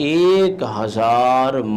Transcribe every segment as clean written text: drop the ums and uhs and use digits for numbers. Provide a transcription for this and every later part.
1000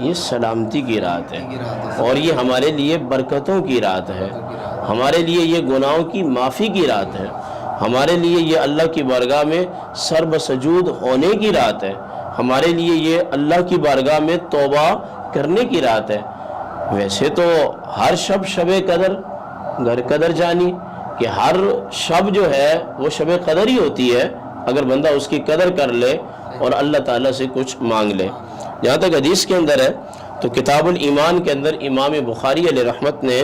یہ سلامتی کی رات ہے، اور یہ ہمارے لیے برکتوں کی رات ہے، ہمارے لیے یہ گناہوں کی معافی کی رات ہے، ہمارے لیے یہ اللہ کی بارگاہ میں سر بسجود ہونے کی رات ہے، ہمارے لیے یہ اللہ کی بارگاہ میں توبہ کرنے کی رات ہے۔ ویسے تو ہر شب قدر گر قدر جانی، کہ ہر شب جو ہے وہ شب قدر ہی ہوتی ہے اگر بندہ اس کی قدر کر لے اور اللہ تعالیٰ سے کچھ مانگ لے۔ جہاں تک حدیث کے اندر ہے تو کتاب الایمان کے اندر امام بخاری علیہ رحمت نے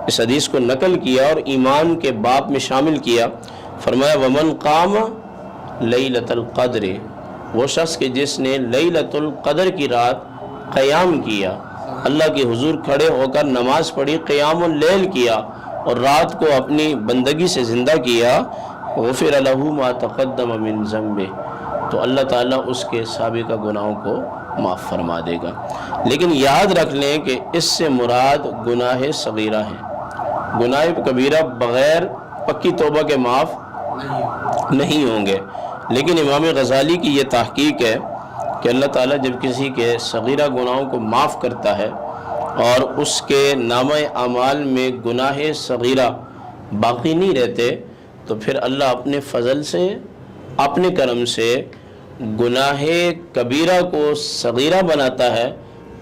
اس حدیث کو نقل کیا اور ایمان کے باب میں شامل کیا۔ فرمایا ومن قام لیلۃ القدر، وہ شخص کہ جس نے لیلۃ القدر کی رات قیام کیا، اللہ کے حضور کھڑے ہو کر نماز پڑھی، قیام اللیل کیا اور رات کو اپنی بندگی سے زندہ کیا، غفر لہ ما تقدم من ذنبہ، تو اللہ تعالیٰ اس کے سابقہ گناہوں کو معاف فرما دے گا۔ لیکن یاد رکھ لیں کہ اس سے مراد گناہ صغیرہ ہیں، گناہ کبیرہ بغیر پکی توبہ کے معاف نہیں ہوں گے۔ لیکن امام غزالی کی یہ تحقیق ہے کہ اللہ تعالیٰ جب کسی کے صغیرہ گناہوں کو معاف کرتا ہے اور اس کے نامہ اعمال میں گناہ صغیرہ باقی نہیں رہتے، تو پھر اللہ اپنے فضل سے، اپنے کرم سے گناہ کبیرہ کو صغیرہ بناتا ہے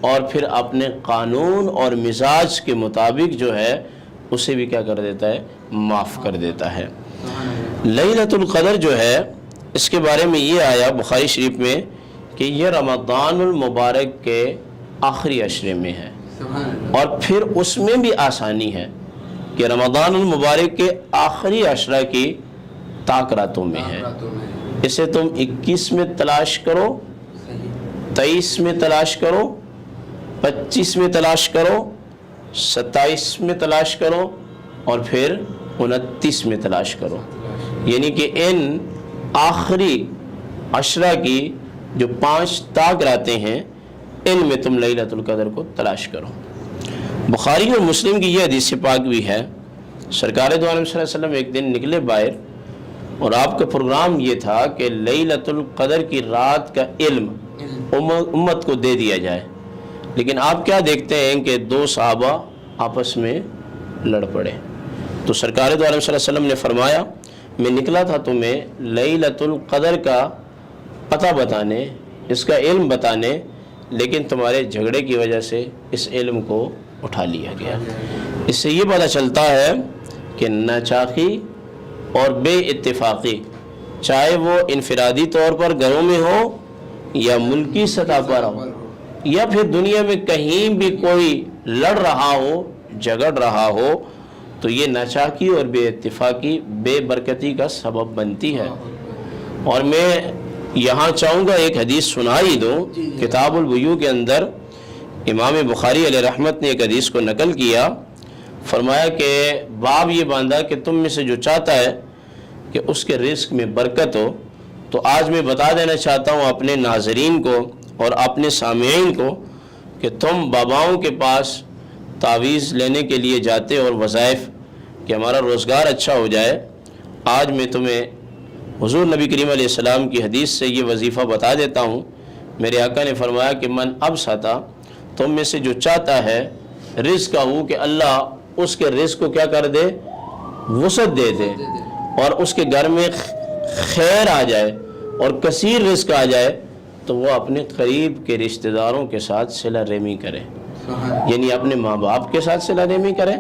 اور پھر اپنے قانون اور مزاج کے مطابق جو ہے اسے بھی کیا کر دیتا ہے، معاف کر دیتا ہے۔ لیلۃ القدر جو ہے اس کے بارے میں یہ آیا بخاری شریف میں کہ یہ رمضان المبارک کے آخری عشرے میں ہے، اور پھر اس میں بھی آسانی ہے کہ رمضان المبارک کے آخری عشرہ کی طاق راتوں میں ہے۔ اسے تم 21 میں تلاش کرو، 23 میں تلاش کرو، 25 میں تلاش کرو، 27 میں تلاش کرو اور پھر 29 میں تلاش کرو، یعنی کہ ان آخری عشرہ کی جو 5 طاق راتیں ہیں ان میں تم لیلۃ القدر کو تلاش کرو۔ بخاری اور مسلم کی یہ حدیث پاک بھی ہے، سرکار دو عالم صلی اللہ علیہ وسلم ایک دن نکلے باہر اور آپ کا پروگرام یہ تھا کہ لیلۃ القدر کی رات کا علم امت کو دے دیا جائے، لیکن آپ کیا دیکھتے ہیں کہ 2 صحابہ آپس میں لڑ پڑے۔ تو سرکار دو عالم صلی اللہ علیہ وسلم نے فرمایا میں نکلا تھا تمہیں لیلۃ القدر کا پتہ بتانے، اس کا علم بتانے، لیکن تمہارے جھگڑے کی وجہ سے اس علم کو اٹھا لیا گیا۔ اس سے یہ پتہ چلتا ہے کہ ناچاقی اور بے اتفاقی، چاہے وہ انفرادی طور پر گھروں میں ہو یا ملکی سطح پر ہو یا پھر دنیا میں کہیں بھی کوئی لڑ رہا ہو، جھگڑ رہا ہو، تو یہ ناچاقی اور بے اتفاقی بے برکتی کا سبب بنتی ہے۔ اور میں یہاں چاہوں گا ایک حدیث سنا ہی دوں، کتاب البیوع کے اندر امام بخاری علیہ رحمت نے ایک حدیث کو نقل کیا، فرمایا کہ باب یہ باندھا کہ تم میں سے جو چاہتا ہے کہ اس کے رزق میں برکت ہو، تو آج میں بتا دینا چاہتا ہوں اپنے ناظرین کو اور اپنے سامعین کو کہ تم باباؤں کے پاس تعویذ لینے کے لیے جاتے اور وظائف کہ ہمارا روزگار اچھا ہو جائے، آج میں تمہیں حضور نبی کریم علیہ السلام کی حدیث سے یہ وظیفہ بتا دیتا ہوں۔ میرے آقا نے فرمایا کہ من ابسطا، تم میں سے جو چاہتا ہے رزق ہو کہ اللہ اس کے رزق کو کیا کر دے، وسعت دے دے، اور اس کے گھر میں خیر آ جائے اور کثیر رزق آ جائے، تو وہ اپنے قریب کے رشتہ داروں کے ساتھ صلہ رحمی کرے، یعنی اپنے ماں باپ کے ساتھ صلہ رحمی کرے،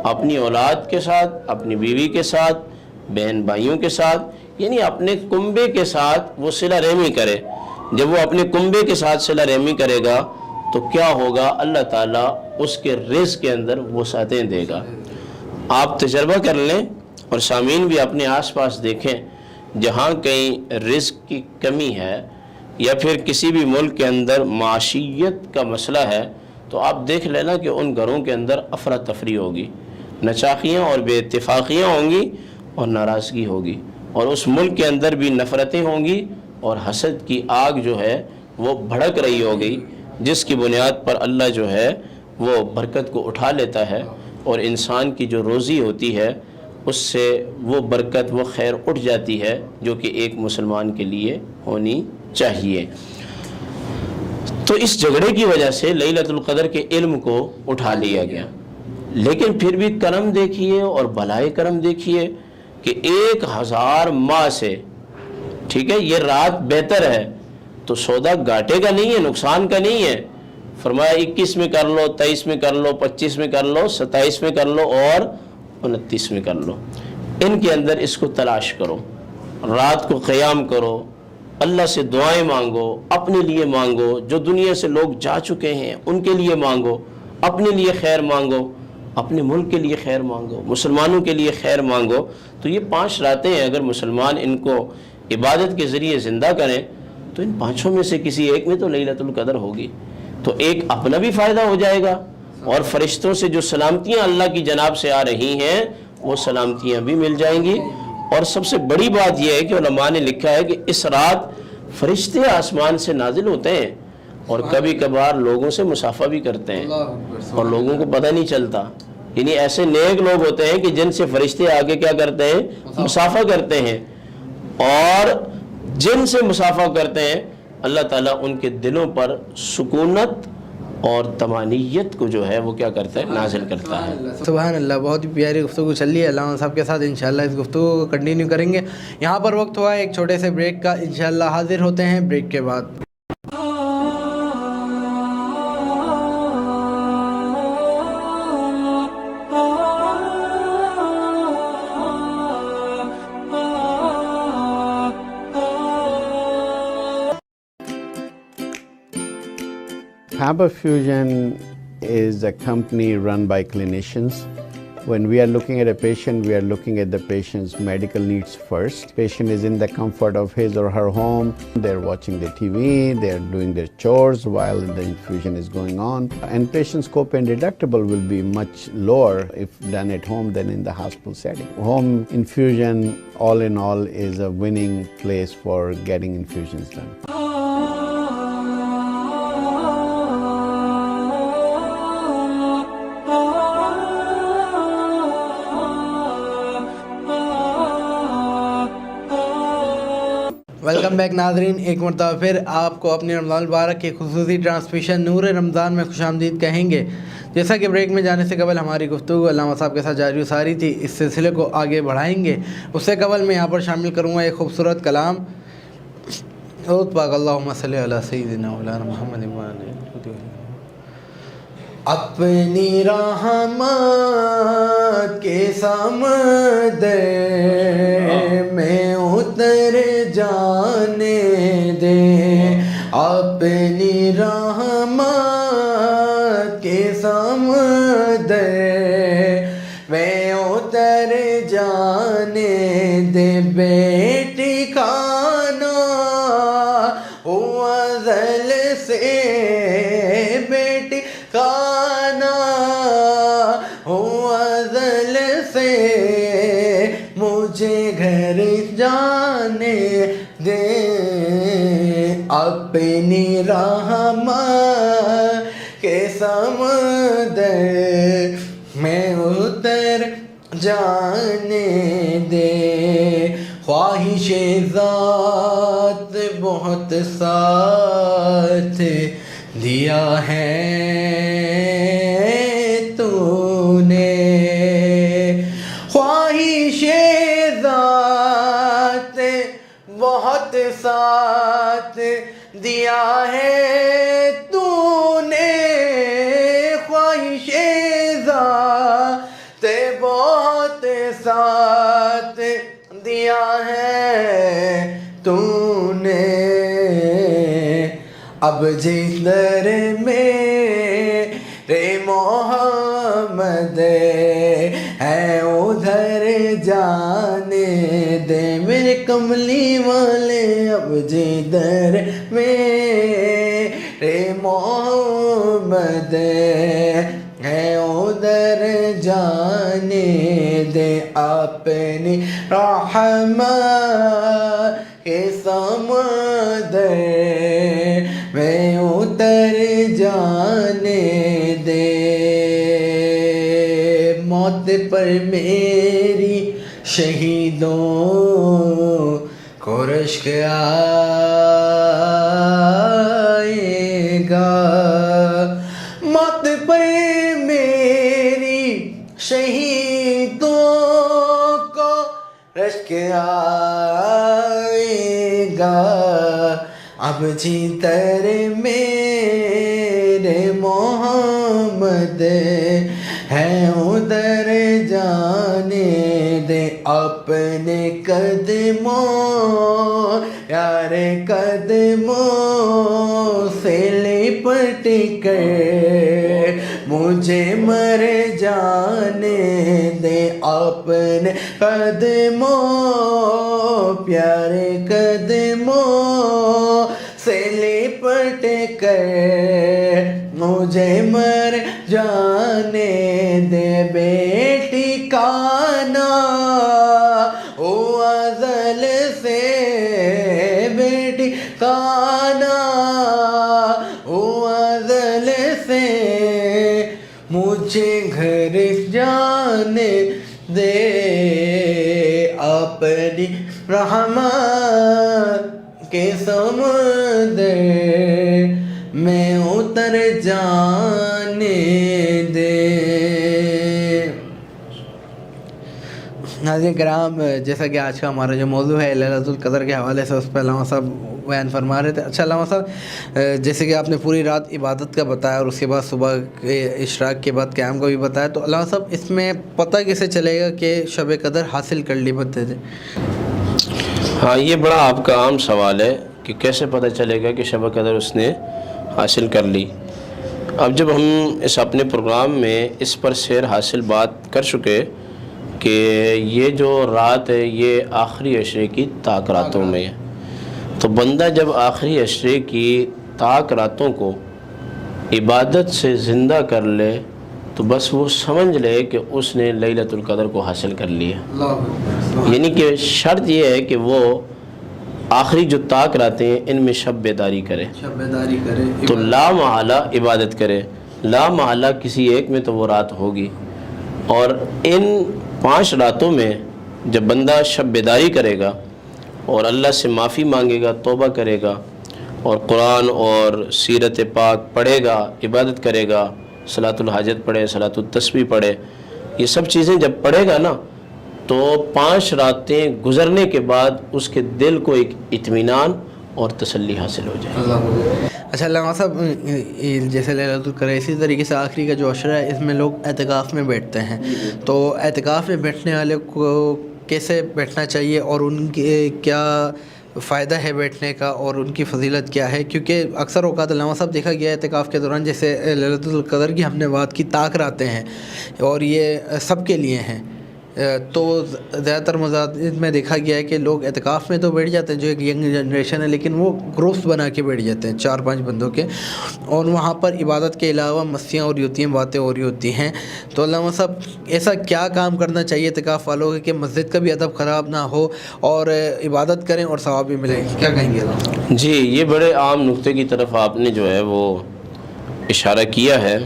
اپنی اولاد کے ساتھ، اپنی بیوی کے ساتھ، بہن بھائیوں کے ساتھ، یعنی اپنے کنبے کے ساتھ وہ صلہ رحمی کرے۔ جب وہ اپنے کنبے کے ساتھ صلہ رحمی کرے گا تو کیا ہوگا، اللہ تعالیٰ اس کے رزق کے اندر وسعتیں دے گا۔ آپ تجربہ کر لیں اور سامعین بھی اپنے آس پاس دیکھیں، جہاں کہیں رزق کی کمی ہے یا پھر کسی بھی ملک کے اندر معاشیت کا مسئلہ ہے، تو آپ دیکھ لینا کہ ان گھروں کے اندر افراتفری ہوگی، نچاقیاں اور بے اتفاقیاں ہوں گی اور ناراضگی ہوگی، اور اس ملک کے اندر بھی نفرتیں ہوں گی اور حسد کی آگ جو ہے وہ بھڑک رہی ہوگی، جس کی بنیاد پر اللہ جو ہے وہ برکت کو اٹھا لیتا ہے اور انسان کی جو روزی ہوتی ہے اس سے وہ برکت، وہ خیر اٹھ جاتی ہے جو کہ ایک مسلمان کے لیے ہونی چاہیے۔ تو اس جھگڑے کی وجہ سے لیلۃ القدر کے علم کو اٹھا لیا گیا. لیکن پھر بھی کرم دیکھیے اور بھلائی کرم دیکھیے کہ 1000 ماہ سے، ٹھیک ہے، یہ رات بہتر ہے تو سودا گھاٹے کا نہیں ہے، نقصان کا نہیں ہے. فرمایا 21 میں کر لو، 23 میں کر لو، 25 میں کر لو، 27 میں کر لو اور 29 میں کر لو. ان کے اندر اس کو تلاش کرو، رات کو قیام کرو، اللہ سے دعائیں مانگو، اپنے لیے مانگو، جو دنیا سے لوگ جا چکے ہیں ان کے لیے مانگو، اپنے لیے خیر مانگو، اپنے ملک کے لیے خیر مانگو، مسلمانوں کے لیے خیر مانگو. تو یہ 5 راتیں ہیں، اگر مسلمان ان کو عبادت کے ذریعے زندہ کریں تو ان 5 میں سے کسی ایک میں تو لیلۃ القدر ہوگی. تو ایک اپنا بھی فائدہ ہو جائے گا اور فرشتوں سے جو سلامتیاں اللہ کی جناب سے آ رہی ہیں وہ سلامتیاں بھی مل جائیں گی. اور سب سے بڑی بات یہ ہے کہ علماء نے لکھا ہے کہ اس رات فرشتے آسمان سے نازل ہوتے ہیں اور کبھی کبھار لوگوں سے مصافحہ بھی کرتے ہیں اور لوگوں کو پتہ نہیں چلتا. یعنی ایسے نیک لوگ ہوتے ہیں کہ جن سے فرشتے آگے کیا کرتے ہیں؟ مصافحہ کرتے ہیں. اور جن سے مصافحہ کرتے ہیں اللہ تعالیٰ ان کے دلوں پر سکونت اور طمانینت کو جو ہے وہ کیا کرتا ہے؟ نازل کرتا ہے. سبحان اللہ، بہت ہی پیاری گفتگو چل رہی ہے. علامہ صاحب کے ساتھ انشاءاللہ اس گفتگو کو کنٹینیو کریں گے. یہاں پر وقت ہوا ہے ایک چھوٹے سے بریک کا، انشاءاللہ حاضر ہوتے ہیں بریک کے بعد. Faber Fusion is a company run by clinicians. When we are looking at a patient, we are looking at the patient's medical needs first. Patient is in the comfort of his or her home. They're watching the TV, they're doing their chores while the infusion is going on. And patient's copay and deductible will be much lower if done at home than in the hospital setting. Home infusion, all in all, is a winning place for getting infusions done. Welcome back ناظرین، ایک مرتبہ پھر آپ کو اپنی رمضان المبارک کی خصوصی ٹرانسمیشن نور رمضان میں خوش آمدید کہیں گے. جیسا کہ بریک میں جانے سے قبل ہماری گفتگو علامہ صاحب کے ساتھ جاری و ساری تھی، اس سلسلے کو آگے بڑھائیں گے. اس سے قبل میں یہاں پر شامل کروں گا ایک خوبصورت کلام. درود پاک اللہم صلی علی سیدنا مولانا محمد اپنی رحمت کے سمندر میں اتر جانے دے، اپنی رحمت کے سمندر میں اتر جانے دے. بیٹی کھانا ہوا ازل سے، بیٹی کھانا ہوا ازل سے، مجھے گھر جانے دے. اپنی رحمت کے سمندر میں اتر جانے دے. خواہش ذات بہت ساتھ دیا ہے تو نے، خواہش ذات بہت ساتھ دیا ہے تو نے، خواہش ذات بہت ساتھ دیا ہے تو نے. اب جدھر میرے محمد ہے ادھر جانے دے میرے کملی والے. اب جدھر میرے محمد ہے ادھر جانے دے. اپنی رحمت کے سمندر میں اتر جانے دے. موت پر میری شہیدوں کو رشک آئے گا، رشک آئے گا اب جیتر میرے محمد ہے ادھر جانے دے اپنے قدموں یار قدموں سے لپٹ کر مجھے مر جانے دے اپنے قدموں پیارے قدموں سے لپٹ کر مجھے مر جانے دے بیٹی کانا او ازل سے بیٹی کانا او ازل سے مجھے گھر جانے دے اپنی رحمت کے سمندر میں اتر جانے دے۔ ناظرین کرام، جیسا کہ آج کا ہمارا جو موضوع ہے لیلۃ القدر کے حوالے سے، اس پہ علامہ صاحب بیان فرما رہے تھے۔ اچھا علامہ صاحب، جیسے کہ آپ نے پوری رات عبادت کا بتایا اور اس کے بعد صبح کے اشراق کے بعد قیام کا بھی بتایا، تو علامہ صاحب اس میں پتہ کیسے چلے گا کہ شب قدر حاصل کر لی بندے نے؟ ہاں، یہ بڑا آپ کا عام سوال ہے کہ کیسے پتہ چلے گا کہ شب قدر اس نے حاصل کر لی۔ اب جب ہم اس اپنے پروگرام میں اس پر سیر حاصل بات کر چکے کہ یہ جو رات ہے یہ آخری عشرے کی تاک راتوں میں ہے، تو بندہ جب آخری عشرے کی تاک راتوں کو عبادت سے زندہ کر لے تو بس وہ سمجھ لے کہ اس نے لیلۃ القدر کو حاصل کر لیا۔ یعنی کہ شرط یہ ہے کہ وہ آخری جو تاک راتیں ہیں ان میں شب بیداری کرے، تو لا محالہ عبادت کرے، لا محالہ کسی ایک میں تو وہ رات ہوگی۔ اور ان 5 راتوں میں جب بندہ شب بیداری کرے گا اور اللہ سے معافی مانگے گا، توبہ کرے گا اور قرآن اور سیرت پاک پڑھے گا، عبادت کرے گا، صلاۃ الحاجت پڑھے، صلاۃ التسبیح پڑھے، یہ سب چیزیں جب پڑھے گا نا تو 5 راتیں گزرنے کے بعد اس کے دل کو ایک اطمینان اور تسلی حاصل ہو جائے۔ اچھا علامہ صاحب، جیسے لیلۃ القدر اسی طریقے سے آخری کا جو عشرہ ہے اس میں لوگ اعتکاف میں بیٹھتے ہیں، تو اعتکاف میں بیٹھنے والے کو کیسے بیٹھنا چاہیے اور ان کے کیا فائدہ ہے بیٹھنے کا اور ان کی فضیلت کیا ہے؟ کیونکہ اکثر اوقات علامہ صاحب دیکھا گیا ہے اعتکاف کے دوران، جیسے لیلۃ القدر کی ہم نے بات کی، تاک راتیں ہیں اور یہ سب کے لیے ہیں، تو زیادہ تر مزاج میں دیکھا گیا ہے کہ لوگ اعتکاف میں تو بیٹھ جاتے ہیں جو ایک ینگ جنریشن ہے، لیکن وہ گروپس بنا کے بیٹھ جاتے ہیں 4-5 بندوں کے، اور وہاں پر عبادت کے علاوہ مستیاں ہو رہی ہوتی ہیں، باتیں ہو رہی ہوتی ہیں۔ تو علامہ صاحب ایسا کیا کام کرنا چاہیے اعتکاف والوں کے کہ مسجد کا بھی ادب خراب نہ ہو اور عبادت کریں اور ثواب بھی ملے؟ کیا کہیں گے علامہ؟ جی، یہ بڑے عام نقطے کی طرف آپ نے جو ہے وہ اشارہ کیا ہے۔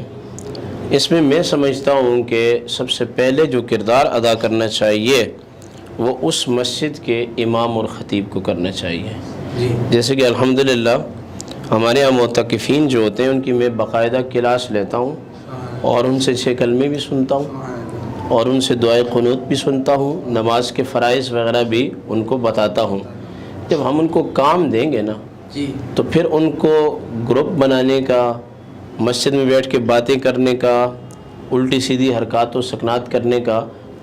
اس میں میں سمجھتا ہوں کہ سب سے پہلے جو کردار ادا کرنا چاہیے وہ اس مسجد کے امام اور خطیب کو کرنا چاہیے۔ جیسے کہ الحمدللہ ہمارے یہاں معتکفین جو ہوتے ہیں ان کی میں باقاعدہ کلاس لیتا ہوں اور ان سے 6 کلمے بھی سنتا ہوں اور ان سے دعائے قنوت بھی سنتا ہوں، نماز کے فرائض وغیرہ بھی ان کو بتاتا ہوں۔ جب ہم ان کو کام دیں گے نا تو پھر ان کو گروپ بنانے کا، مسجد میں بیٹھ کے باتیں کرنے کا، الٹی سیدھی حرکات و سکنات کرنے کا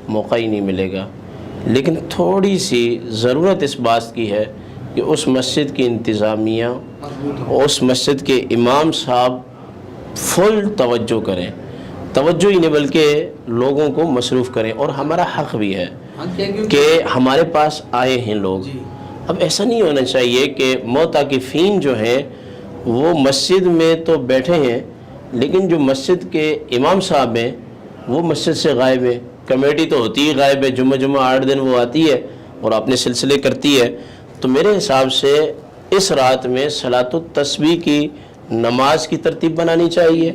موقع ہی نہیں ملے گا۔ لیکن تھوڑی سی ضرورت اس بات کی ہے کہ اس مسجد کی انتظامیہ، اس مسجد کے امام صاحب فل توجہ کریں، توجہ ہی نہیں بلکہ لوگوں کو مصروف کریں، اور ہمارا حق بھی ہے کہ ہمارے پاس آئے ہیں لوگ۔ اب ایسا نہیں ہونا چاہیے کہ معتکفین جو ہیں وہ مسجد میں تو بیٹھے ہیں لیکن جو مسجد کے امام صاحب ہیں وہ مسجد سے غائب ہیں، کمیٹی تو ہوتی ہی غائب ہے، جمعہ 8 دن وہ آتی ہے اور اپنے سلسلے کرتی ہے۔ تو میرے حساب سے اس رات میں صلاۃ التسبیح کی نماز کی ترتیب بنانی چاہیے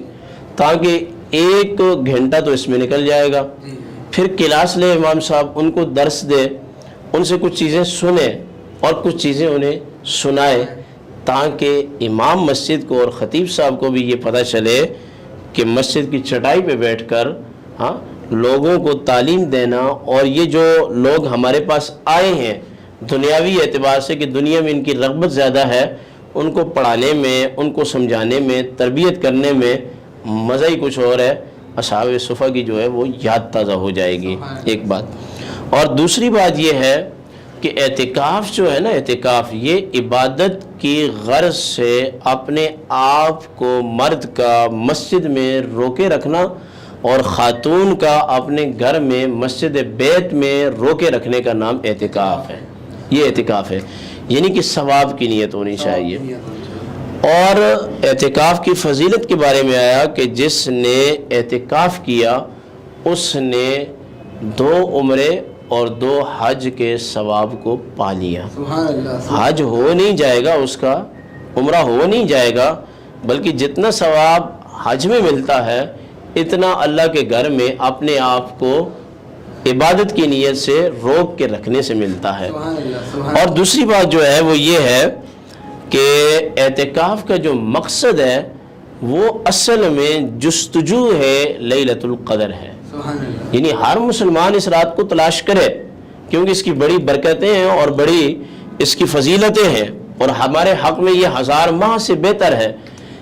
تاکہ 1 گھنٹہ تو اس میں نکل جائے گا۔ پھر کلاس لے امام صاحب، ان کو درس دے، ان سے کچھ چیزیں سنیں اور کچھ چیزیں انہیں سنائے، تاکہ امام مسجد کو اور خطیب صاحب کو بھی یہ پتہ چلے کہ مسجد کی چٹائی پہ بیٹھ کر لوگوں کو تعلیم دینا، اور یہ جو لوگ ہمارے پاس آئے ہیں دنیاوی اعتبار سے کہ دنیا میں ان کی رغبت زیادہ ہے، ان کو پڑھانے میں، ان کو سمجھانے میں، تربیت کرنے میں مزہ ہی کچھ اور ہے۔ اصحاب صفہ کی جو ہے وہ یاد تازہ ہو جائے گی، ایک بات۔ اور دوسری بات یہ ہے کہ اعتکاف جو ہے نا، اعتکاف یہ عبادت کی غرض سے اپنے آپ کو مرد کا مسجد میں روکے رکھنا اور خاتون کا اپنے گھر میں مسجد بیت میں روکے رکھنے کا نام اعتکاف ہے۔ یہ اعتکاف ہے، یعنی کہ ثواب کی نیت ہونی چاہیے۔ اور اعتکاف کی فضیلت کے بارے میں آیا کہ جس نے اعتکاف کیا اس نے 2 عمرے اور 2 حج کے ثواب کو پا لیا۔ حج ہو نہیں جائے گا اس کا، عمرہ ہو نہیں جائے گا، بلکہ جتنا ثواب حج میں ملتا ہے اتنا اللہ کے گھر میں اپنے آپ کو عبادت کی نیت سے روک کے رکھنے سے ملتا ہے۔ اور دوسری بات جو ہے وہ یہ ہے کہ اعتکاف کا جو مقصد ہے وہ اصل میں جستجو ہے لیلۃ القدر ہے، یعنی ہر مسلمان اس رات کو تلاش کرے، کیونکہ اس کی بڑی برکتیں ہیں اور بڑی اس کی فضیلتیں ہیں، اور ہمارے حق میں یہ 1000 ماہ سے بہتر ہے۔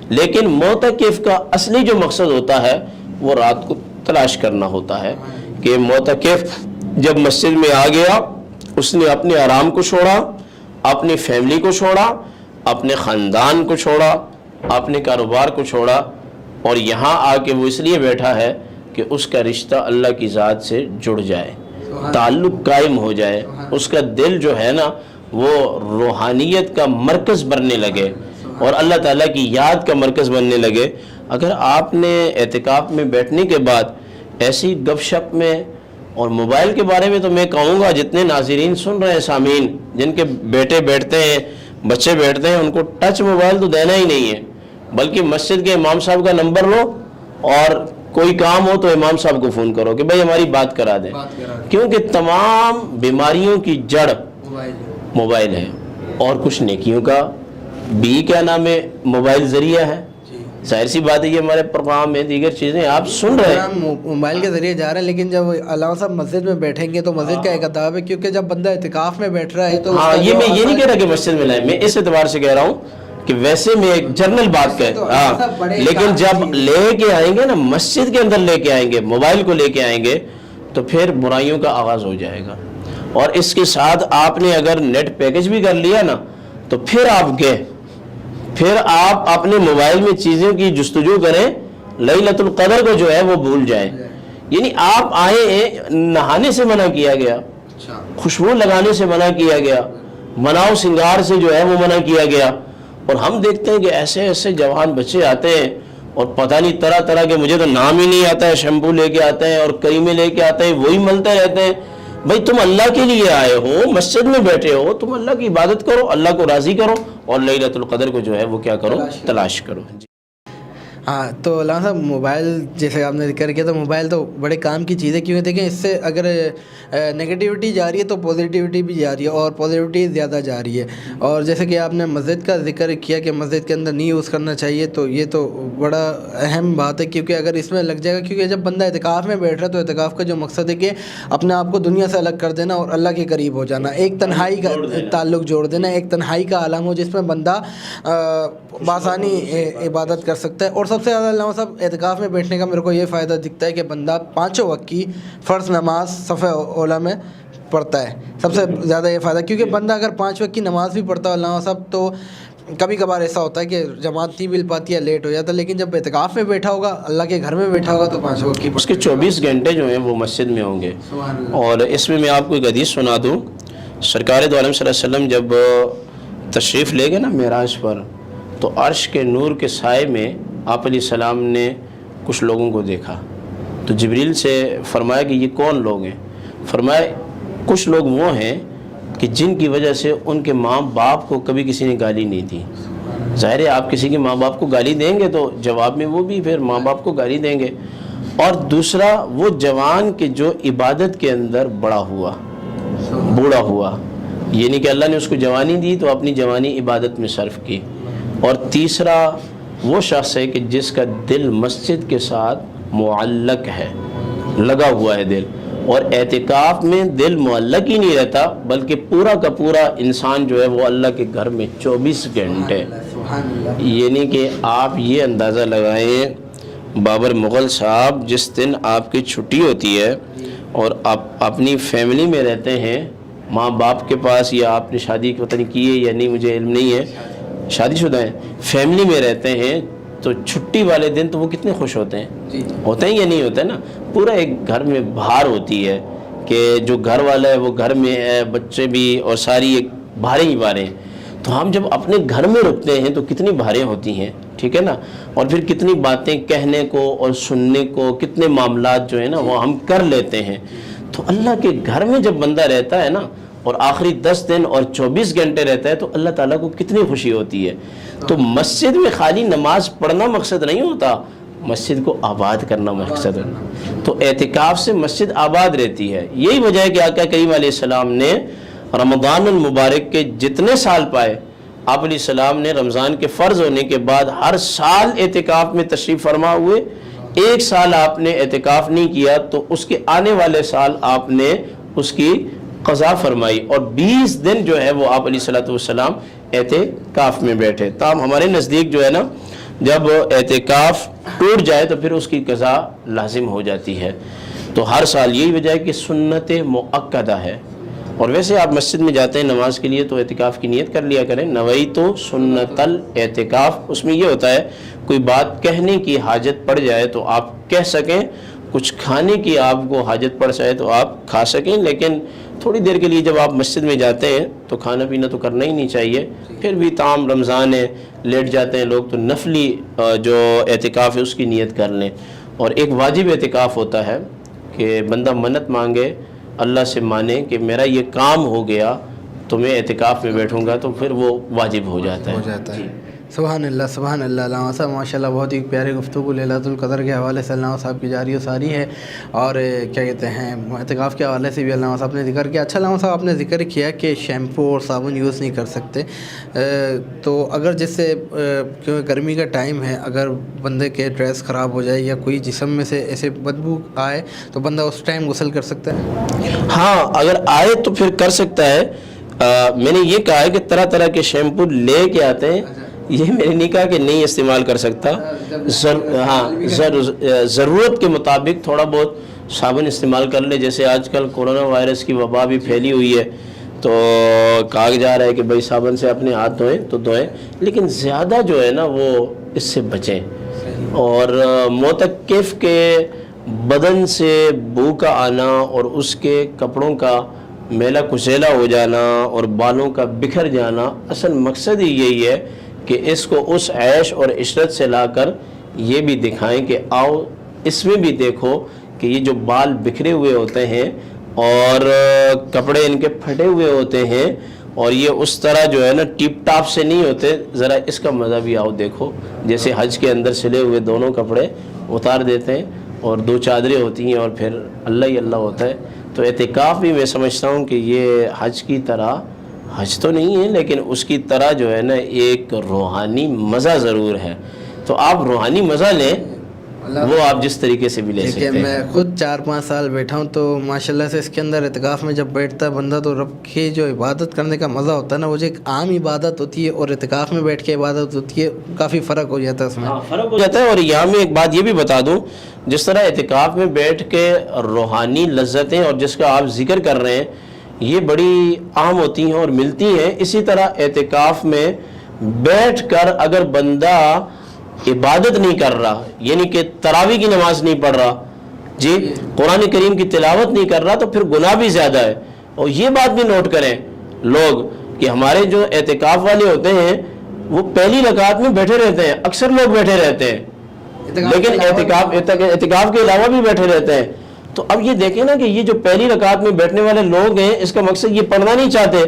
لیکن معتکف کا اصلی جو مقصد ہوتا ہے وہ رات کو تلاش کرنا ہوتا ہے کہ معتکف جب مسجد میں آ گیا، اس نے اپنے آرام کو چھوڑا، اپنی فیملی کو چھوڑا، اپنے خاندان کو چھوڑا، اپنے کاروبار کو چھوڑا، اور یہاں آ کے وہ اس لیے بیٹھا ہے کہ اس کا رشتہ اللہ کی ذات سے جڑ جائے، تعلق قائم ہو جائے، اس کا دل جو ہے نا وہ روحانیت کا مرکز بننے لگے اور اللہ تعالیٰ کی یاد کا مرکز بننے لگے۔ اگر آپ نے اعتکاف میں بیٹھنے کے بعد ایسی گپ شپ میں، اور موبائل کے بارے میں تو میں کہوں گا جتنے ناظرین سن رہے ہیں، سامعین جن کے بیٹے بیٹھتے ہیں، بچے بیٹھتے ہیں، ان کو ٹچ موبائل تو دینا ہی نہیں ہے، بلکہ مسجد کے امام صاحب کا نمبر لو اور کوئی کام ہو تو امام صاحب کو فون کرو کہ بھائی ہماری بات کرا دیں، کیونکہ تمام بیماریوں کی جڑ موبائل ہے، اور کچھ نیکیوں کا بھی کیا نام ہے موبائل ذریعہ ہے۔ ظاہر سی بات ہے یہ ہمارے پروگرام میں دیگر چیزیں آپ سن رہے ہیں موبائل کے ذریعے جا رہے ہیں، لیکن جب علامہ صاحب مسجد میں بیٹھیں گے تو مسجد کا ایک اداب ہے، کیونکہ جب بندہ اعتکاف میں بیٹھ رہا ہے تو ہاں، یہ میں یہ نہیں کہہ رہا کہ مسجد میں لائیں، میں اس اعتبار سے کہہ رہا ہوں کہ ویسے میں ایک جنرل بات کہہ، لیکن جب لے کے آئیں گے نا مسجد کے اندر لے کے آئیں گے، موبائل کو لے کے آئیں گے تو پھر برائیوں کا آغاز ہو جائے گا۔ اور اس کے ساتھ آپ نے اگر نیٹ پیکج بھی کر لیا نا تو پھر آپ گئے، پھر آپ اپنے موبائل میں چیزوں کی جستجو کریں، لیلۃ القدر کو جو ہے وہ بھول جائیں۔ یعنی آپ آئے، نہانے سے منع کیا گیا، خوشبو لگانے سے منع کیا گیا، مناؤ سنگار سے جو ہے وہ منع کیا گیا، اور ہم دیکھتے ہیں کہ ایسے ایسے جوان بچے آتے ہیں اور پتہ نہیں طرح طرح کے، مجھے تو نام ہی نہیں آتا ہے، شیمپو لے کے آتے ہیں اور کریمیں لے کے آتے ہیں، وہی ملتے رہتے ہیں۔ بھائی تم اللہ کے لیے آئے ہو، مسجد میں بیٹھے ہو، تم اللہ کی عبادت کرو، اللہ کو راضی کرو، اور لیلۃ القدر کو جو ہے وہ کیا کرو، تلاش کرو۔ ہاں، تو علامہ صاحب موبائل جیسے آپ نے ذکر کیا تو موبائل تو بڑے کام کی چیز ہے، کیونکہ دیکھیں اس سے اگر نگیٹیوٹی جا رہی ہے تو پازیٹیوٹی بھی جا رہی ہے، اور پازیٹیوٹی زیادہ جا رہی ہے۔ اور جیسے کہ آپ نے مسجد کا ذکر کیا کہ مسجد کے اندر نہیں یوز کرنا چاہیے، تو یہ تو بڑا اہم بات ہے، کیونکہ اگر اس میں لگ جائے گا، کیونکہ جب بندہ اعتکاف میں بیٹھ رہا ہے تو اعتکاف کا جو مقصد ہے کہ اپنے آپ کو دنیا سے الگ کر دینا اور اللہ کے قریب ہو جانا، ایک تنہائی کا تعلق جوڑ دینا، ایک تنہائی کا عالم ہو جس میں بندہ بآسانی عبادت کر سکتا ہے۔ اور سب سے زیادہ علامہ صاحب اعتکاف میں بیٹھنے کا میرے کو یہ فائدہ دکھتا ہے کہ بندہ 5 وقت کی فرض نماز صف اولا میں پڑھتا ہے، سب سے زیادہ یہ فائدہ، کیونکہ بندہ اگر 5 وقت کی نماز بھی پڑھتا ہے علامہ صاحب تو کبھی کبھار ایسا ہوتا ہے کہ جماعت نہیں مل پاتی ہے، لیٹ ہو جاتا ہے، لیکن جب اعتکاف میں بیٹھا ہوگا، اللہ کے گھر میں بیٹھا ہوگا تو 5 وقت کی اس کے 24 گھنٹے جو ہیں وہ مسجد میں ہوں گے۔ اور اس میں آپ کو ایک حدیث سنا دوں، سرکار دو عالم صلی اللہ علیہ وسلم جب تشریف لے گئے نا معراج پر، تو عرش کے نور کے سائے میں آپ علیہ السلام نے کچھ لوگوں کو دیکھا، تو جبریل سے فرمایا کہ یہ کون لوگ ہیں؟ فرمایا کچھ لوگ وہ ہیں کہ جن کی وجہ سے ان کے ماں باپ کو کبھی کسی نے گالی نہیں دی۔ ظاہر ہے آپ کسی کے ماں باپ کو گالی دیں گے تو جواب میں وہ بھی پھر ماں باپ کو گالی دیں گے۔ اور دوسرا وہ جوان کہ جو عبادت کے اندر بڑا ہوا، بوڑھا ہوا، یعنی کہ اللہ نے اس کو جوانی دی تو اپنی جوانی عبادت میں صرف کی۔ اور تیسرا وہ شخص ہے کہ جس کا دل مسجد کے ساتھ معلق ہے، لگا ہوا ہے دل، اور اعتکاف میں دل معلق ہی نہیں رہتا بلکہ پورا کا پورا انسان جو ہے وہ اللہ کے گھر میں 24 گھنٹے، یعنی کہ آپ یہ اندازہ لگائیں بابر مغل صاحب جس دن آپ کی چھٹی ہوتی ہے اور آپ اپنی فیملی میں رہتے ہیں، ماں باپ کے پاس، یا آپ نے شادی پتہ نہیں کی ہے یا نہیں مجھے علم نہیں ہے، شادی شدہ ہیں، فیملی میں رہتے ہیں، تو چھٹی والے دن تو وہ کتنے خوش ہوتے ہیں، ہوتے ہیں یا نہیں ہوتے نا؟ پورا ایک گھر میں بہار ہوتی ہے کہ جو گھر والا ہے وہ گھر میں ہے، بچے بھی، اور ساری ایک بہاریں ہی بہاریں۔ تو ہم جب اپنے گھر میں رکتے ہیں تو کتنی بہاریں ہوتی ہیں، ٹھیک ہے نا، اور پھر کتنی باتیں کہنے کو اور سننے کو، کتنے معاملات جو ہے نا وہ ہم کر لیتے ہیں۔ تو اللہ کے گھر میں جب بندہ رہتا ہے نا اور آخری 10 دن اور 24 گھنٹے رہتا ہے تو اللہ تعالیٰ کو کتنی خوشی ہوتی ہے۔ تو مسجد میں خالی نماز پڑھنا مقصد نہیں ہوتا، مسجد کو آباد کرنا مقصد ہے۔ تو اعتکاف سے مسجد آباد رہتی ہے۔ یہی وجہ ہے کہ آقا کریم علیہ السلام نے رمضان المبارک کے جتنے سال پائے، آپ علیہ السلام نے رمضان کے فرض ہونے کے بعد ہر سال اعتکاف میں تشریف فرما ہوئے۔ ایک سال آپ نے اعتکاف نہیں کیا تو اس کے آنے والے سال آپ نے اس کی قضا فرمائی، اور 20 دن جو ہے وہ آپ علیہ السلام اعتکاف میں بیٹھے۔ تاہم ہمارے نزدیک جو ہے نا جب اعتکاف ٹوٹ جائے تو پھر اس کی قضا لازم ہو جاتی ہے۔ تو ہر سال یہی وجہ ہے کہ سنت مؤکدہ ہے۔ اور ویسے آپ مسجد میں جاتے ہیں نماز کے لیے تو اعتکاف کی نیت کر لیا کریں، نویت سنت الاعتکاف۔ اس میں یہ ہوتا ہے کوئی بات کہنے کی حاجت پڑ جائے تو آپ کہہ سکیں، کچھ کھانے کی آپ کو حاجت پڑ جائے تو آپ کھا سکیں، لیکن تھوڑی دیر کے لیے جب آپ مسجد میں جاتے ہیں تو کھانا پینا تو کرنا ہی نہیں چاہیے۔ پھر بھی تاہم رمضان ہے، لیٹ جاتے ہیں لوگ، تو نفلی جو اعتکاف ہے اس کی نیت کر لیں۔ اور ایک واجب اعتکاف ہوتا ہے کہ بندہ منت مانگے، اللہ سے مانے کہ میرا یہ کام ہو گیا تو میں اعتکاف میں بیٹھوں گا، تو پھر وہ واجب ہو جاتا ہے۔ سبحان اللہ سبحان اللہ۔ علامہ صاحب ماشاء اللہ بہت ہی پیاری گفتگو لیلۃ القدر کے حوالے سے علامہ صاحب کی جاری و ساری ہے، اور کیا کہتے ہیں اعتکاف کے حوالے سے بھی علامہ صاحب نے ذکر کیا۔ اچھا علامہ صاحب آپ نے ذکر کیا کہ شیمپو اور صابن یوز نہیں کر سکتے، تو اگر جیسے کیونکہ گرمی کا ٹائم ہے، اگر بندے کے ڈریس خراب ہو جائے یا کوئی جسم میں سے ایسے بدبو آئے تو بندہ اس ٹائم غسل کر سکتا ہے؟ ہاں، اگر آئے تو پھر کر سکتا ہے۔ میں نے یہ کہا ہے کہ طرح طرح کے شیمپو لے کے آتے ہیں، یہ میرے نہیں کہا کہ نہیں استعمال کر سکتا۔ ہاں، ضرورت کے مطابق تھوڑا بہت صابن استعمال کر لے۔ جیسے آج کل کورونا وائرس کی وبا بھی پھیلی ہوئی ہے تو کہا جا رہا ہے کہ بھائی صابن سے اپنے ہاتھ دھوئیں تو دھوئیں، لیکن زیادہ جو ہے نا وہ اس سے بچیں۔ اور معتکف کے بدن سے بو کا آنا اور اس کے کپڑوں کا میلا کچیلا ہو جانا اور بالوں کا بکھر جانا، اصل مقصد ہی یہی ہے کہ اس کو اس عیش اور عشرت سے لا کر یہ بھی دکھائیں کہ آؤ اس میں بھی دیکھو کہ یہ جو بال بکھرے ہوئے ہوتے ہیں اور کپڑے ان کے پھٹے ہوئے ہوتے ہیں اور یہ اس طرح جو ہے نا ٹیپ ٹاپ سے نہیں ہوتے، ذرا اس کا مزہ بھی آؤ دیکھو۔ جیسے حج کے اندر سلے ہوئے دونوں کپڑے اتار دیتے ہیں اور 2 چادریں ہوتی ہیں اور پھر اللہ ہی اللہ ہوتا ہے۔ تو اعتکاف بھی میں سمجھتا ہوں کہ یہ حج کی طرح، حج تو نہیں ہے لیکن اس کی طرح جو ہے نا ایک روحانی مزہ ضرور ہے۔ تو آپ روحانی مزہ لیں، وہ آپ جس طریقے سے بھی لے سکتے ہیں۔ میں خود 4-5 سال بیٹھا ہوں تو ماشاءاللہ سے اس کے اندر اعتکاف میں جب بیٹھتا ہے بندہ تو رب کی جو عبادت کرنے کا مزہ ہوتا ہے نا، وہ جو ایک عام عبادت ہوتی ہے اور اعتکاف میں بیٹھ کے عبادت ہوتی ہے، کافی فرق ہو جاتا ہے اس میں۔ فرق ہو جاتا ہے۔ اور یہاں میں ایک بات یہ بھی بتا دوں، جس طرح اعتکاف میں بیٹھ کے روحانی لذتیں اور جس کا آپ ذکر کر رہے ہیں یہ بڑی عام ہوتی ہیں اور ملتی ہیں، اسی طرح اعتکاف میں بیٹھ کر اگر بندہ عبادت نہیں کر رہا، یعنی کہ تراویح کی نماز نہیں پڑھ رہا، جی قرآن کریم کی تلاوت نہیں کر رہا، تو پھر گناہ بھی زیادہ ہے۔ اور یہ بات بھی نوٹ کریں لوگ کہ ہمارے جو اعتکاف والے ہوتے ہیں وہ پہلی رکعت میں بیٹھے رہتے ہیں، اکثر لوگ بیٹھے رہتے ہیں، لیکن اعتکاف کے علاوہ بھی بیٹھے رہتے ہیں۔ تو اب یہ دیکھیں نا کہ یہ جو پہلی رکعت میں بیٹھنے والے لوگ ہیں، اس کا مقصد یہ پڑھنا نہیں چاہتے،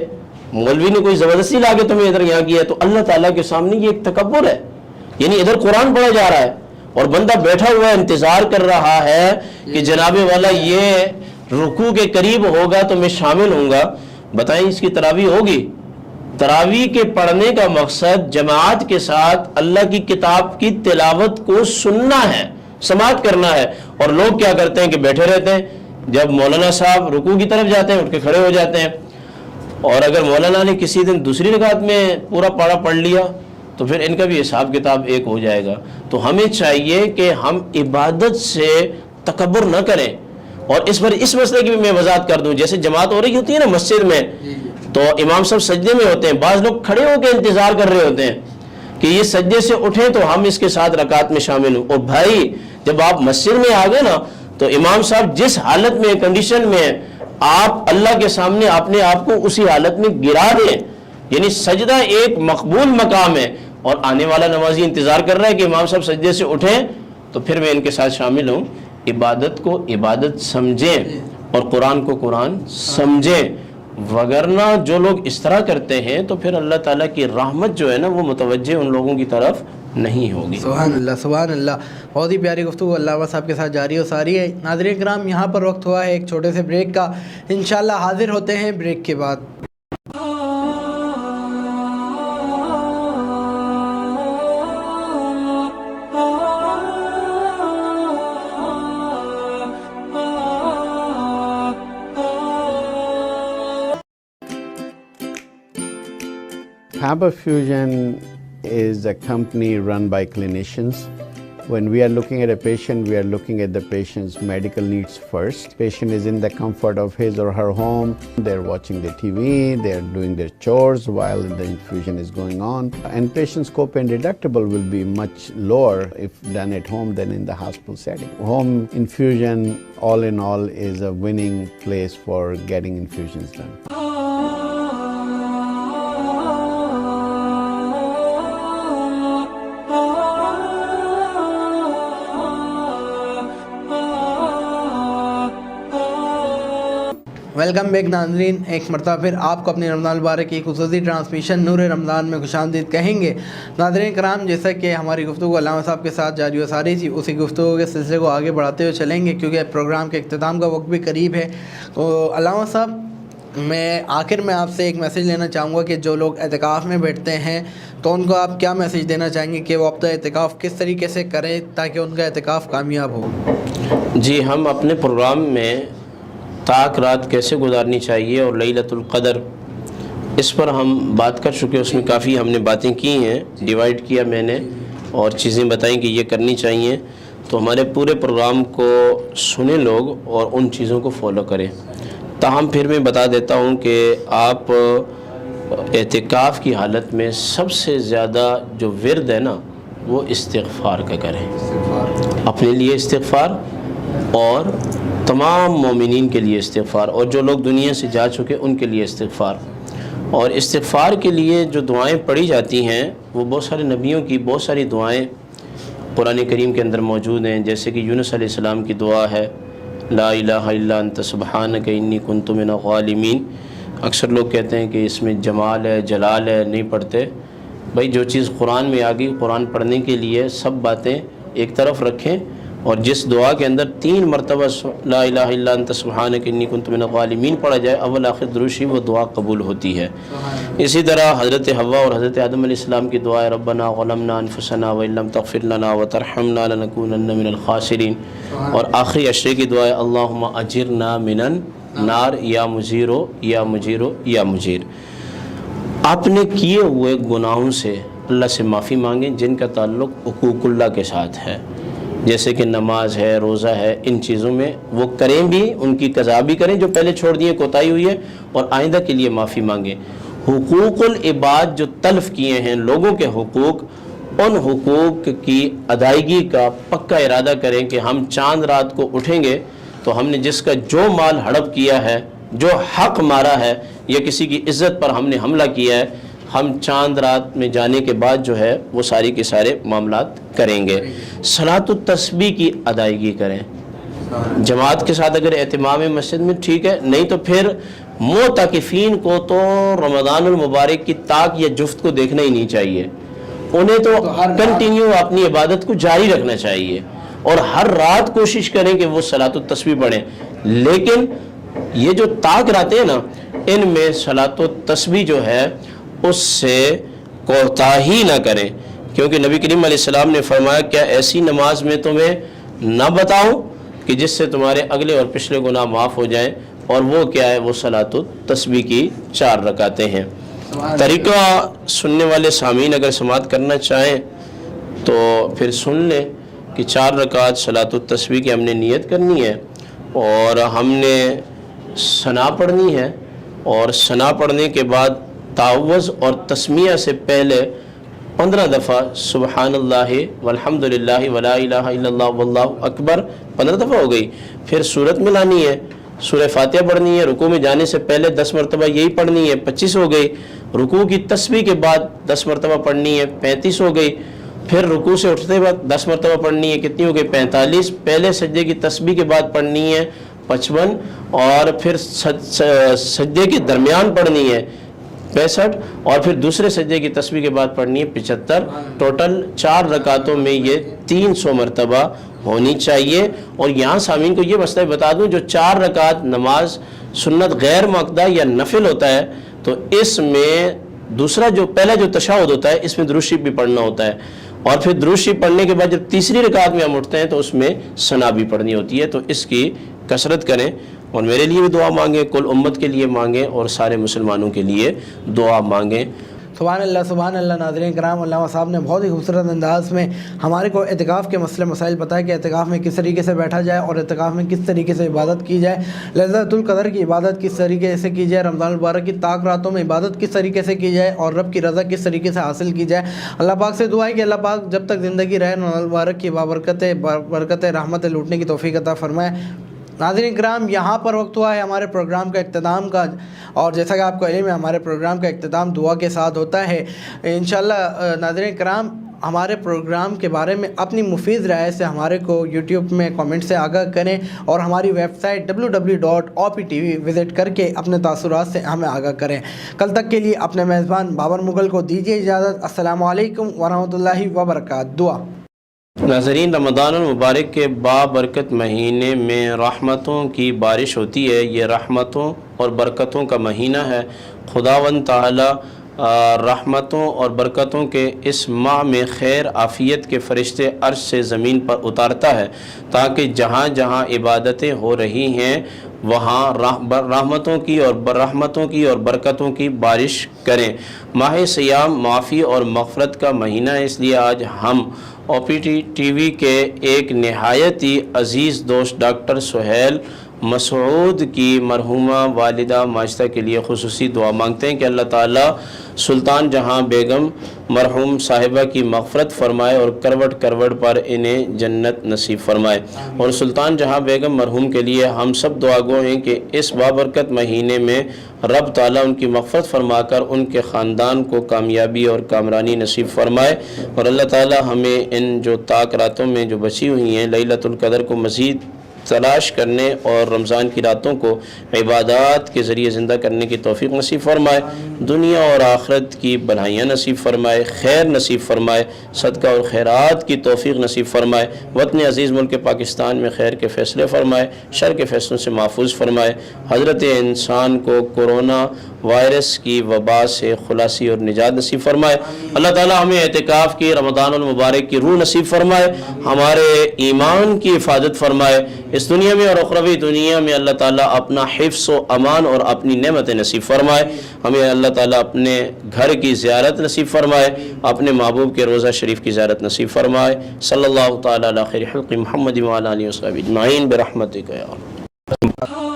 مولوی نے کوئی زبردستی لا کے تمہیں ادھر یہاں کیا ہے، تو اللہ تعالیٰ کے سامنے یہ ایک تکبر ہے، یعنی ادھر قرآن پڑھا جا رہا ہے اور بندہ بیٹھا ہوا انتظار کر رہا ہے کہ جناب والا یہ رکوع کے قریب ہوگا تو میں شامل ہوں گا۔ بتائیں اس کی تراویح ہوگی؟ تراویح کے پڑھنے کا مقصد جماعت کے ساتھ اللہ کی کتاب کی تلاوت کو سننا ہے، سماعت کرنا ہے. اور لوگ کیا کرتے ہیں کہ بیٹھے رہتے ہیں, جب مولانا صاحب رکوع کی طرف جاتے ہیں اٹھ کے کھڑے ہو جاتے ہیں, اور اگر مولانا نے کسی دن دوسری رکعت میں پورا پارا پڑھ لیا تو پھر ان کا بھی حساب کتاب ایک ہو جائے گا. تو ہمیں چاہیے کہ ہم عبادت سے تکبر نہ کریں. اور اس مسئلے کی بھی میں وضاحت کر دوں, جیسے جماعت ہو رہی ہوتی ہے نا مسجد میں, تو امام صاحب سجدے میں ہوتے ہیں, بعض لوگ کھڑے ہو کے انتظار کر رہے ہوتے ہیں کہ یہ سجدے سے اٹھیں تو ہم اس کے ساتھ رکعت میں شامل ہوں. اور بھائی جب آپ مسجد میں آ گئے نا تو امام صاحب جس حالت میں کنڈیشن میں آپ اللہ کے سامنے اپنے آپ کو اسی حالت میں گرا دیں. یعنی سجدہ ایک مقبول مقام ہے, اور آنے والا نمازی انتظار کر رہا ہے کہ امام صاحب سجدے سے اٹھیں تو پھر میں ان کے ساتھ شامل ہوں. عبادت کو عبادت سمجھیں اور قرآن کو قرآن سمجھیں, وگرنہ جو لوگ اس طرح کرتے ہیں تو پھر اللہ تعالیٰ کی رحمت جو ہے نا وہ متوجہ ان لوگوں کی طرف نہیں ہوگی. سبحان اللہ سبحان اللہ. بہت ہی پیاری گفتگو علامہ صاحب کے ساتھ جاری و ساری ہے. ناظرین کرام, یہاں پر وقت ہوا ہے ایک چھوٹے سے بریک کا. انشاءاللہ حاضر ہوتے ہیں بریک کے بعد. Faber Fusion is a company run by clinicians. When we are looking at a patient, we are looking at the patient's medical needs first. Patient is in the comfort of his or her home. They're watching the TV, they're doing their chores while the infusion is going on. And patient's copay deductible will be much lower if done at home than in the hospital setting. Home infusion, all in all, is a winning place for getting infusions done. Welcome back ناظرین, ایک مرتبہ پھر آپ کو اپنی رمضان المبارک کی خصوصی ٹرانسمیشن نور رمضان میں خوش آمدید کہیں گے. ناظرین کرام, جیسا کہ ہماری گفتگو علامہ صاحب کے ساتھ جاری و ساری تھی, اسی گفتگو کے سلسلے کو آگے بڑھاتے ہوئے چلیں گے کیونکہ پروگرام کے اختتام کا وقت بھی قریب ہے. تو علامہ صاحب, میں آخر میں آپ سے ایک میسیج لینا چاہوں گا کہ جو لوگ اعتکاف میں بیٹھتے ہیں تو ان کو آپ کیا میسیج دینا چاہیں گے کہ وہ اپنا اعتکاف کس طریقے سے کریں تاکہ ان کا اعتکاف کامیاب ہو؟ جی, ہم اپنے پروگرام میں تاک رات کیسے گزارنی چاہیے اور لیلۃ القدر, اس پر ہم بات کر چکے. اس میں کافی ہم نے باتیں کی ہیں, ڈیوائیڈ کیا میں نے اور چیزیں بتائیں کہ یہ کرنی چاہیے. تو ہمارے پورے پروگرام کو سنیں لوگ اور ان چیزوں کو فالو کریں. تاہم پھر میں بتا دیتا ہوں کہ آپ اعتکاف کی حالت میں سب سے زیادہ جو ورد ہے نا وہ استغفار کا کریں. اپنے لیے استغفار اور تمام مومنین کے لیے استغفار, اور جو لوگ دنیا سے جا چکے ان کے لیے استغفار. اور استغفار کے لیے جو دعائیں پڑھی جاتی ہیں وہ بہت سارے نبیوں کی بہت ساری دعائیں قرآن کریم کے اندر موجود ہیں. جیسے کہ یونس علیہ السلام کی دعا ہے, لا الہ الا انت سبحانک انی کنت من الظالمین. اکثر لوگ کہتے ہیں کہ اس میں جمال ہے جلال ہے, نہیں پڑھتے. بھائی جو چیز قرآن میں آ گئی, قرآن پڑھنے کے لیے سب باتیں ایک طرف رکھیں, اور جس دعا کے اندر 3 مرتبہ لا الہ الا انت سبحانک انی کنت من الظالمین پڑھا جائے, اول آخر درود شریف, وہ دعا قبول ہوتی ہے. اسی طرح حضرت حوا اور حضرت آدم علیہ السلام کی دعا ہے, ربنا ظلمنا انفسنا وان لم تغفر لنا وترحمنا لنکونن من الخاسرین. اور آخری عشرے کی دعا ہے, اللہم اجرنا من النار یا مجیرو یا مجیرو یا مجیر. آپ نے کیے ہوئے گناہوں سے اللہ سے معافی مانگیں جن کا تعلق حقوق اللہ کے ساتھ ہے, جیسے کہ نماز ہے, روزہ ہے, ان چیزوں میں وہ کریں بھی, ان کی قضا بھی کریں جو پہلے چھوڑ دیے, کوتاہی ہوئی ہے, اور آئندہ کے لیے معافی مانگیں. حقوق العباد جو تلف کیے ہیں لوگوں کے حقوق, ان حقوق کی ادائیگی کا پکا ارادہ کریں کہ ہم چاند رات کو اٹھیں گے تو ہم نے جس کا جو مال ہڑپ کیا ہے, جو حق مارا ہے, یا کسی کی عزت پر ہم نے حملہ کیا ہے, ہم چاند رات میں جانے کے بعد جو ہے وہ ساری کے سارے معاملات کریں گے. صلاۃ التسبیح کی ادائیگی کریں جماعت کے ساتھ, اگر اہتمام مسجد میں ٹھیک ہے, نہیں تو پھر معتکفین کو تو رمضان المبارک کی طاق یا جفت کو دیکھنا ہی نہیں چاہیے. انہیں تو کنٹینیو اپنی عبادت کو جاری رکھنا چاہیے, اور ہر رات کوشش کریں کہ وہ صلاۃ التسبیح پڑھیں. لیکن یہ جو طاق راتیں ہیں نا, ان میں صلاۃ التسبیح جو ہے اس سے کوتاہی نہ کریں, کیونکہ نبی کریم علیہ السلام نے فرمایا, کیا ایسی نماز میں تمہیں نہ بتاؤں کہ جس سے تمہارے اگلے اور پچھلے گناہ معاف ہو جائیں، اور وہ کیا ہے؟ وہ صلاۃ التسبیح کی 4 رکعتیں ہیں۔ طریقہ سننے والے سامعین اگر سماعت کرنا چاہیں تو پھر سن لیں کہ 4 رکعت صلاۃ التسبیح کی ہم نے نیت کرنی ہے، اور ہم نے ثنا پڑھنی ہے، اور ثنا پڑھنے کے بعد تعوذ اور تسمیہ سے پہلے 15 دفعہ سبحان اللہ والحمد للہ ولا الہ الا اللہ واللہ اکبر 15 دفعہ ہو گئی۔ پھر سورت ملانی ہے، سورہ فاتحہ پڑھنی ہے، رکوع میں جانے سے پہلے 10 مرتبہ یہی پڑھنی ہے، 25 ہو گئی۔ رکوع کی تسبیح کے بعد 10 مرتبہ پڑھنی ہے، 35 ہو گئی۔ پھر رکوع سے اٹھتے وقت 10 مرتبہ پڑھنی ہے، کتنی ہو گئی؟ 45۔ پہلے سجدے کی تسبیح کے بعد پڑھنی ہے 55، اور پھر سجدے کے درمیان پڑھنی ہے 65، اور پھر دوسرے سجدے کی تسبیح کے بعد پڑھنی ہے 75۔ ٹوٹل 4 رکعتوں میں یہ 300 مرتبہ ہونی چاہیے۔ اور یہاں سامعین کو یہ مسئلہ بتا دوں، جو 4 رکعت نماز سنت غیر مؤکدہ یا نفل ہوتا ہے، تو اس میں دوسرا جو پہلا جو تشہد ہوتا ہے، اس میں درود شریف بھی پڑھنا ہوتا ہے، اور پھر درود شریف پڑھنے کے بعد جب تیسری رکعت میں ہم اٹھتے ہیں تو اس میں ثنا بھی پڑھنی ہوتی ہے۔ تو اس کی کثرت کریں، اور میرے لیے بھی دعا مانگیں، کل امت کے لیے مانگیں، اور سارے مسلمانوں کے لیے دعا مانگیں۔ سبحان اللہ سبحان اللہ۔ ناظرین کرام، علامہ صاحب نے بہت ہی خوبصورت انداز میں ہمارے کو اعتکاف کے مسئلے مسائل بتایا کہ اعتکاف میں کس طریقے سے بیٹھا جائے، اور اعتکاف میں کس طریقے سے عبادت کی جائے، لذت القدر کی عبادت کس طریقے سے کی جائے، رمضان المبارک کی طاق راتوں میں عبادت کس طریقے سے کی جائے، اور رب کی رضا کس طریقے سے حاصل کی جائے۔ اللہ پاک سے دعا ہے کہ اللہ پاک جب تک زندگی رہے رمضان المبارک کی برکت رحمت لوٹنے کی توفیق عطا فرمائے۔ ناظرین کرام، یہاں پر وقت ہوا ہے ہمارے پروگرام کا اختتام کا، اور جیسا کہ آپ کو علم ہے ہمارے پروگرام کا اختتام دعا کے ساتھ ہوتا ہے۔ انشاءاللہ ناظرین کرام، ہمارے پروگرام کے بارے میں اپنی مفید رائے سے ہمارے کو یوٹیوب میں کامنٹ سے آگاہ کریں، اور ہماری ویب سائٹ www.optv وزٹ کر کے اپنے تاثرات سے ہمیں آگاہ کریں۔ کل تک کے لیے اپنے میزبان بابر مغل کو دیجیے اجازت۔ السلام علیکم ورحمۃ اللہ وبرکاتہ۔ دعا۔ ناظرین، رمضان المبارک کے بابرکت مہینے میں رحمتوں کی بارش ہوتی ہے۔ یہ رحمتوں اور برکتوں کا مہینہ ہے۔ خداوند تعالی رحمتوں اور برکتوں کے اس ماہ میں خیر عافیت کے فرشتے عرش سے زمین پر اتارتا ہے، تاکہ جہاں جہاں عبادتیں ہو رہی ہیں وہاں رحمتوں کی اور برکتوں کی بارش کریں۔ ماہ سیام معافی اور مغفرت کا مہینہ ہے، اس لیے آج ہم OPT-TV کے ایک نہایت ہی عزیز دوست ڈاکٹر سہیل مسعود کی مرحومہ والدہ ماجدہ کے لیے خصوصی دعا مانگتے ہیں کہ اللہ تعالیٰ سلطان جہاں بیگم مرحوم صاحبہ کی مغفرت فرمائے، اور کروٹ کروٹ پر انہیں جنت نصیب فرمائے۔ اور سلطان جہاں بیگم مرحوم کے لیے ہم سب دعا گو ہیں کہ اس بابرکت مہینے میں رب تعالیٰ ان کی مغفرت فرما کر ان کے خاندان کو کامیابی اور کامرانی نصیب فرمائے، اور اللہ تعالیٰ ہمیں ان جو طاق راتوں میں جو بچی ہوئی ہیں لیلۃ القدر کو مزید تلاش کرنے اور رمضان کی راتوں کو عبادات کے ذریعے زندہ کرنے کی توفیق نصیب فرمائے، دنیا اور آخرت کی بھلائیاں نصیب فرمائے، خیر نصیب فرمائے، صدقہ اور خیرات کی توفیق نصیب فرمائے، وطن عزیز ملک پاکستان میں خیر کے فیصلے فرمائے، شر کے فیصلوں سے محفوظ فرمائے، حضرت انسان کو کورونا وائرس کی وبا سے خلاصی اور نجات نصیب فرمائے۔ اللہ تعالیٰ ہمیں اعتکاف کی رمضان المبارک کی روح نصیب فرمائے، ہمارے ایمان کی حفاظت فرمائے، اس دنیا میں اور اخروی دنیا میں اللہ تعالیٰ اپنا حفظ و امان اور اپنی نعمتیں نصیب فرمائے، ہمیں اللہ تعالیٰ اپنے گھر کی زیارت نصیب فرمائے، اپنے محبوب کے روضہ شریف کی زیارت نصیب فرمائے۔ صلی اللہ تعالیٰ علی خیر خلق محمد وعلی آلہ وصحبہ اجمعین برحمتک یا اللہ۔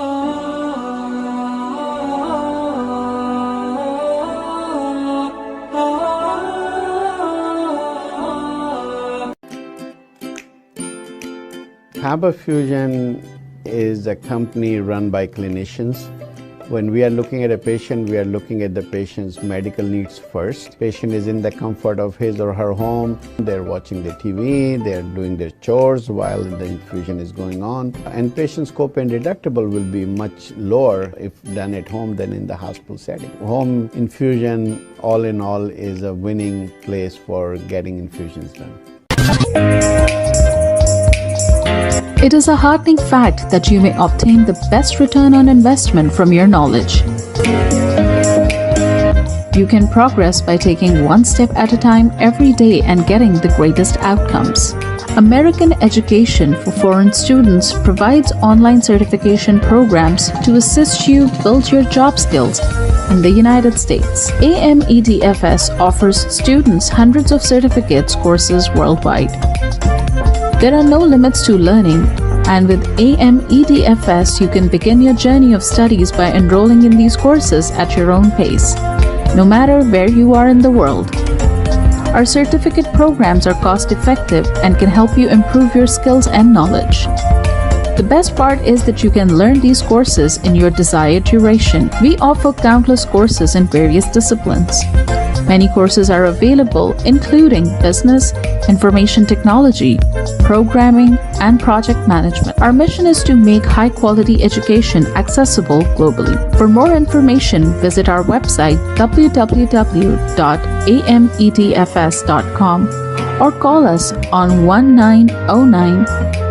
Haba Fusion is a company run by clinicians. When we are looking at a patient, we are looking at the patient's medical needs first. Patient is in the comfort of his or her home. They're watching the TV, they're doing their chores while the infusion is going on. And patient's copay deductible will be much lower if done at home than in the hospital setting. Home infusion, all in all, is a winning place for getting infusions done. It is a heartening fact that you may obtain the best return on investment from your knowledge. You can progress by taking one step at a time every day and getting the greatest outcomes. American Education for Foreign Students provides online certification programs to assist you build your job skills in the United States. AMEDFS offers students hundreds of certificates courses worldwide. There are no limits to learning, and with AMEDFS you can begin your journey of studies by enrolling in these courses at your own pace, no matter where you are in the world. Our certificate programs are cost-effective and can help you improve your skills and knowledge. The best part is that you can learn these courses in your desired duration. We offer countless courses in various disciplines. Many courses are available, including business, information technology, programming, and project management. Our mission is to make high-quality education accessible globally. For more information, visit our website www.amedfs.com or call us on 1909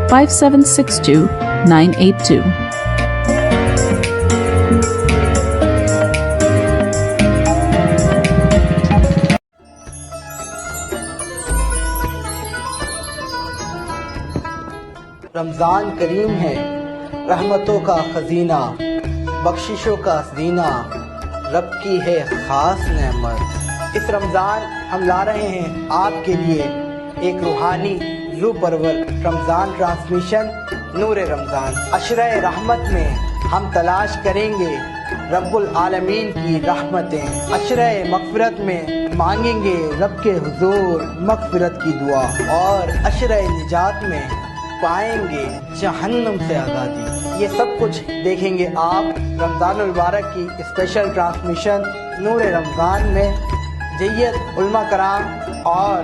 5762 982. رمضان کریم ہے رحمتوں کا خزینہ، بخششوں کا زینہ، رب کی ہے خاص نعمت۔ اس رمضان ہم لا رہے ہیں آپ کے لیے ایک روحانی روح پرور رمضان ٹرانسمیشن نور رمضان۔ عشرہ رحمت میں ہم تلاش کریں گے رب العالمین کی رحمتیں، عشرہ مغفرت میں مانگیں گے رب کے حضور مغفرت کی دعا، اور عشرہ نجات میں پائیں گے جہنم سے آزادی۔ یہ سب کچھ دیکھیں گے آپ رمضان المبارک کی اسپیشل ٹرانسمیشن نور رمضان میں، جیت علماء کرام اور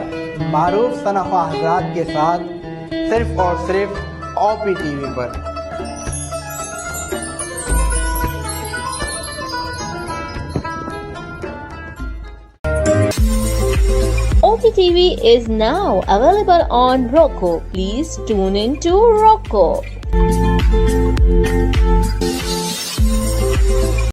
معروف ثنا خواہ حضرات کے ساتھ، صرف اور صرف OP TV per. OPTV is now available on Roku. Please tune in to Roku.